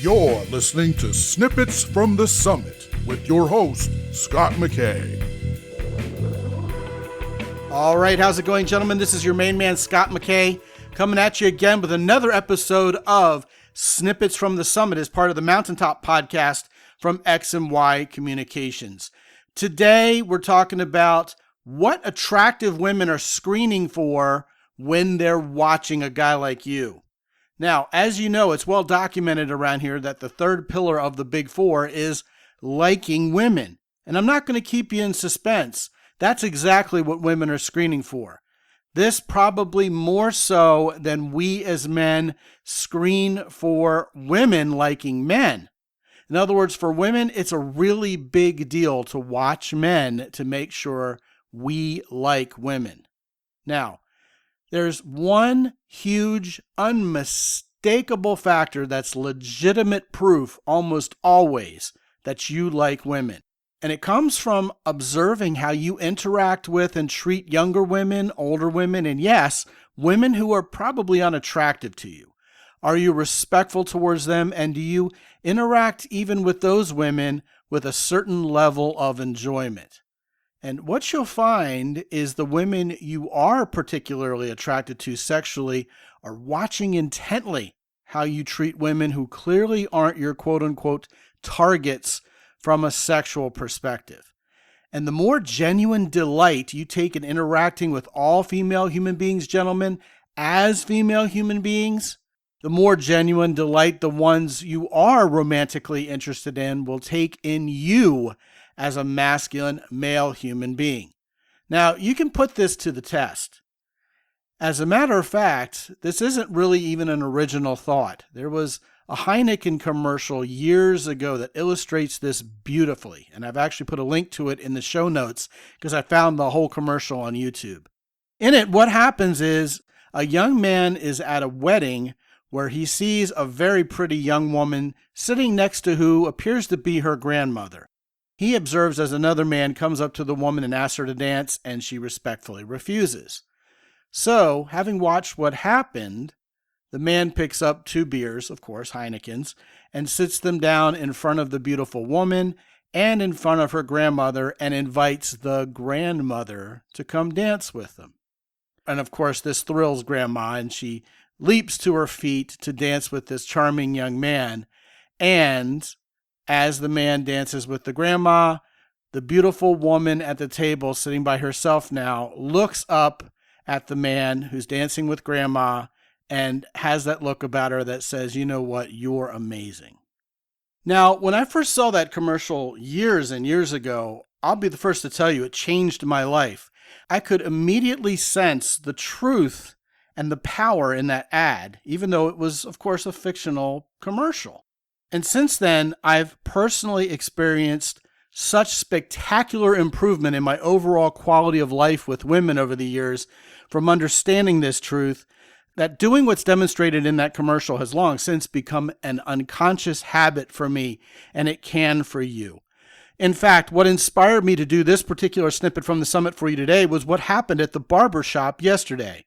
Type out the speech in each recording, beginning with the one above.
You're listening to Snippets from the Summit with your host, Scott McKay. All right, how's it going, gentlemen? This is your main man, Scott McKay, coming at you again with another episode of Snippets from the Summit as part of the Mountaintop podcast from X&Y Communications. Today, we're talking about what attractive women are screening for when they're watching a guy like you. Now, as you know, it's well documented around here that the third pillar of the Big Four is liking women. And I'm not going to keep you in suspense. That's exactly what women are screening for. This probably more so than we as men screen for women liking men. In other words, for women, it's a really big deal to watch men to make sure we like women. Now, there's one huge, unmistakable factor that's legitimate proof almost always that you like women. And it comes from observing how you interact with and treat younger women, older women, and yes, women who are probably unattractive to you. Are you respectful towards them, and do you interact even with those women with a certain level of enjoyment? And what you'll find is the women you are particularly attracted to sexually are watching intently how you treat women who clearly aren't your quote-unquote targets from a sexual perspective. And the more genuine delight you take in interacting with all female human beings, gentlemen, as female human beings, the more genuine delight the ones you are romantically interested in will take in you as a masculine male human being. Now, you can put this to the test. As a matter of fact, this isn't really even an original thought. There was a Heineken commercial years ago that illustrates this beautifully, and I've actually put a link to it in the show notes because I found the whole commercial on YouTube. In it, what happens is a young man is at a wedding where he sees a very pretty young woman sitting next to who appears to be her grandmother. He observes as another man comes up to the woman and asks her to dance, and she respectfully refuses. So, having watched what happened, the man picks up 2 beers, of course, Heinekens, and sits them down in front of the beautiful woman and in front of her grandmother and invites the grandmother to come dance with them. And of course, this thrills Grandma, and she leaps to her feet to dance with this charming young man. And as the man dances with the grandma, the beautiful woman at the table sitting by herself now looks up at the man who's dancing with grandma and has that look about her that says, you know what, you're amazing. Now, when I first saw that commercial years and years ago, I'll be the first to tell you it changed my life. I could immediately sense the truth and the power in that ad, even though it was, of course, a fictional commercial. And since then, I've personally experienced such spectacular improvement in my overall quality of life with women over the years from understanding this truth that doing what's demonstrated in that commercial has long since become an unconscious habit for me, and it can for you. In fact, what inspired me to do this particular snippet from the Summit for you today was what happened at the barber shop yesterday.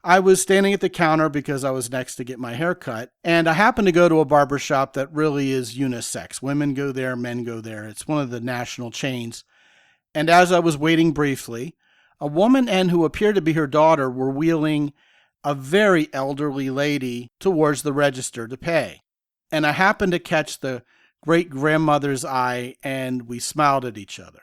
I was standing at the counter because I was next to get my hair cut, and I happened to go to a barber shop that really is unisex. Women go there, men go there. It's one of the national chains. And as I was waiting briefly, a woman and who appeared to be her daughter were wheeling a very elderly lady towards the register to pay. And I happened to catch the great-grandmother's eye, and we smiled at each other.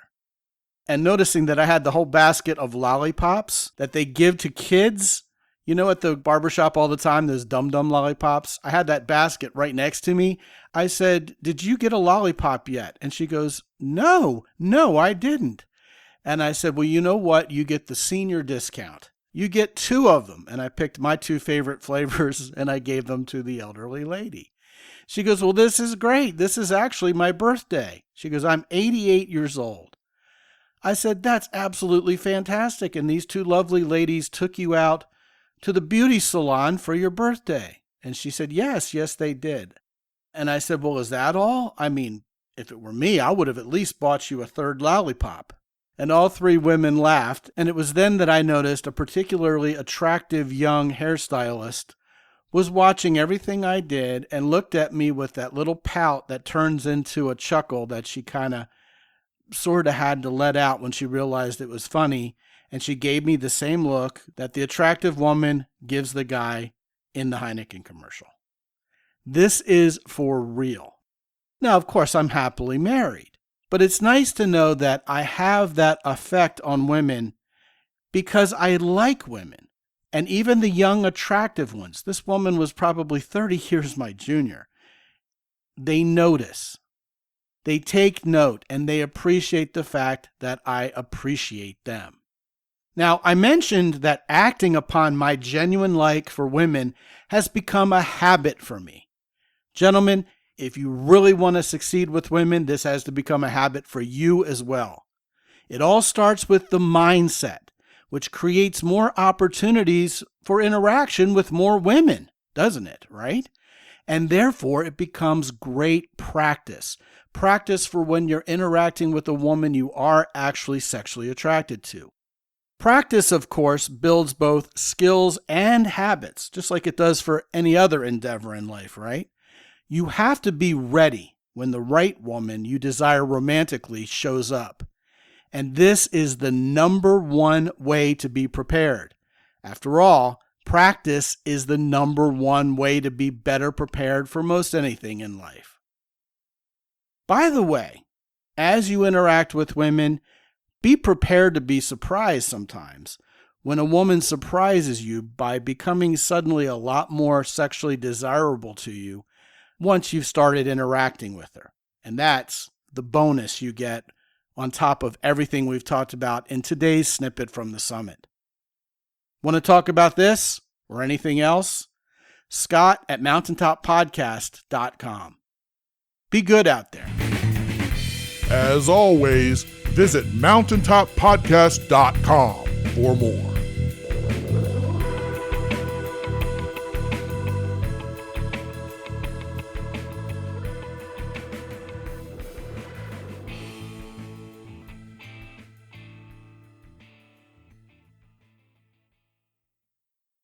And noticing that I had the whole basket of lollipops that they give to kids, you know, at the barbershop all the time, those dum-dum lollipops. I had that basket right next to me. I said, "Did you get a lollipop yet?" And she goes, No, I didn't. And I said, "Well, you know what? You get the senior discount. You get 2 of them." And I picked my 2 favorite flavors and I gave them to the elderly lady. She goes, "Well, this is great. This is actually my birthday." She goes, "I'm 88 years old." I said, "That's absolutely fantastic. And these 2 lovely ladies took you out to the beauty salon for your birthday." And she said, yes, they did. And I said, "Well, is that all? I mean, if it were me, I would have at least bought you a 3rd lollipop." And all 3 women laughed. And it was then that I noticed a particularly attractive young hairstylist was watching everything I did and looked at me with that little pout that turns into a chuckle that she kind of sort of had to let out when she realized it was funny. And she gave me the same look that the attractive woman gives the guy in the Heineken commercial. This is for real. Now, of course, I'm happily married, but it's nice to know that I have that effect on women because I like women, and even the young, attractive ones. This woman was probably 30 years my junior. They notice, they take note, and they appreciate the fact that I appreciate them. Now, I mentioned that acting upon my genuine like for women has become a habit for me. Gentlemen, if you really want to succeed with women, this has to become a habit for you as well. It all starts with the mindset, which creates more opportunities for interaction with more women, doesn't it, right? And therefore, it becomes great practice. Practice for when you're interacting with a woman you are actually sexually attracted to. Practice, of course, builds both skills and habits, just like it does for any other endeavor in life, right? You have to be ready when the right woman you desire romantically shows up. And this is the number one way to be prepared. After all, practice is the number one way to be better prepared for most anything in life. By the way, as you interact with women, be prepared to be surprised sometimes when a woman surprises you by becoming suddenly a lot more sexually desirable to you once you've started interacting with her. And that's the bonus you get on top of everything we've talked about in today's snippet from the summit. Want to talk about this or anything else? Scott at mountaintoppodcast.com. Be good out there. As always, visit mountaintoppodcast.com for more.